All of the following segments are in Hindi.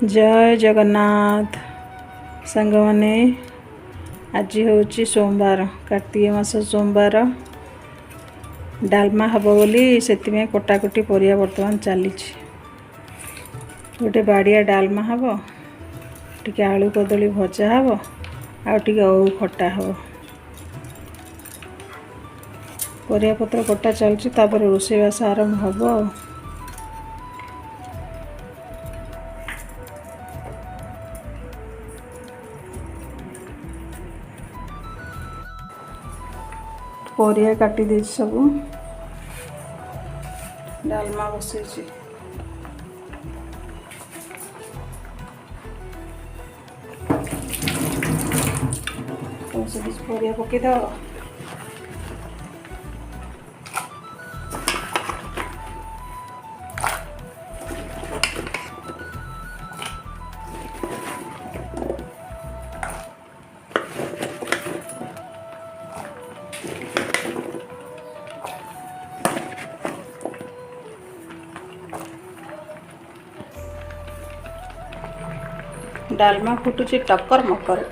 जय जगन्नाथ सांग माने आज हूँ सोमवार कार्तिक मास सोमवार डालमा हम बोली से कटाकटी परिया बर्तमान चली गोटे बाड़िया डालमा हम टी आलू कदली भजा हम आउ ओऊ खटा हम परिया पत्र कटा चलची रोषेईवास आरंभ हम परिया काटी दे सब डालमा बसई परिया पकईद डालमा फुटुची टक्कर मकर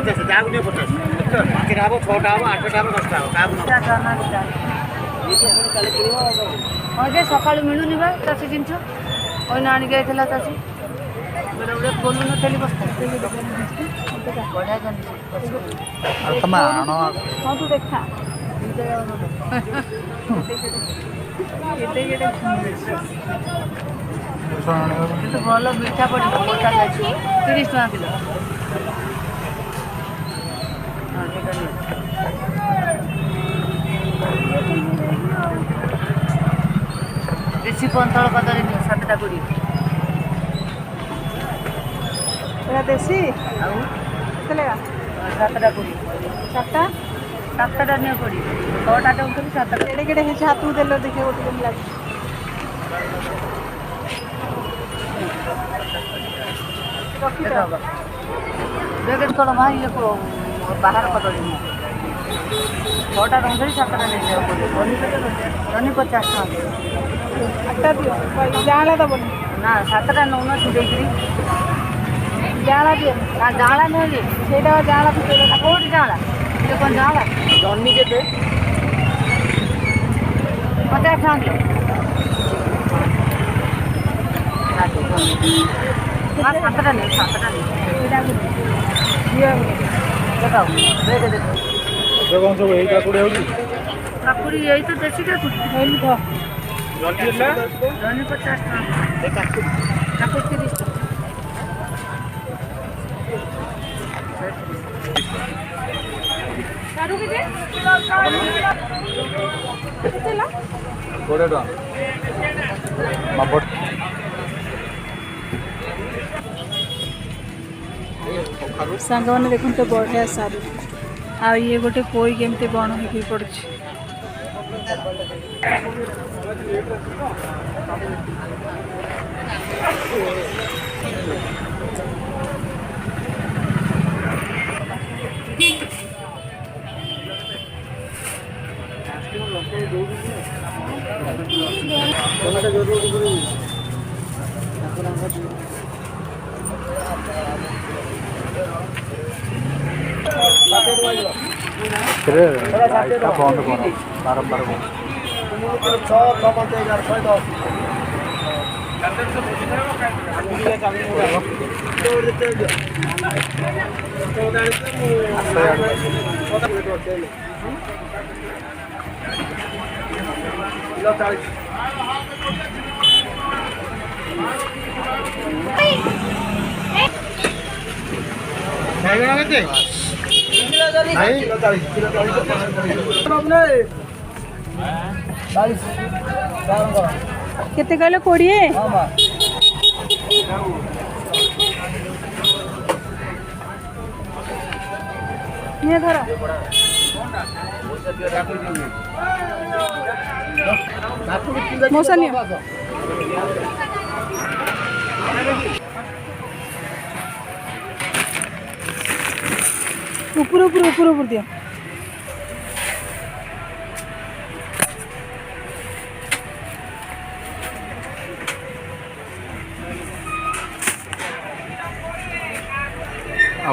50 जागु ने 50 बाकीरा अब 6टा अब 8टा अब 10टा अब कागु न हाँ जे सकाळु मिलुनी बा चाषी जिनछ ओइन आनी गइथला चाषी बेले बेले बोलु न थेली बस्ता बढिया जन्छ अरे तमा आण हाँ तू देखा କିନ୍ତୁ ଭଲ ମିଠା ପଡ଼ିବ ମୋଟା ଅଛି 30 ଟଙ୍କା କିଲୋ देशी पंथल कदली 7टा 20 देसी ଆଉ चलेगा 7टा 20 चार्टा 7टा नियो 20 6टा देउथली 7टा केड़े केड़े है हाथ देलो देखे गोटे केम लागे देखे थोड़ा माँ ये को बाहर कदली 6टा देउथली 7टा नहीं धनी 50 टका आटा दियो जाला दबनी ना 7टा नौन छुटेकरी जाला दियो ना जाला नहीं सेटा जाला फिटेलो कौट जाला ये कौन जाला जन्नी केते 50 टका किलो हाँ 7टा नहीं सेटा दियो देखाओ देखे देखो कौन सब यही काकुड़ी होगी काकुड़ी यही तो देसी काकुड़ी हेली थ धनी 50 टका काकुड़ी 30 टका सारू के चला 20 टका मापट सांग मैंने देखते तो बढ़िया सारू आ ये गोटे पोई केमती बण हो पड़े बंद कर बारंबार केते कहले 20 ये धरा मौसा नहीं ऊपर ऊपर ऊपर ऊपर दिया आ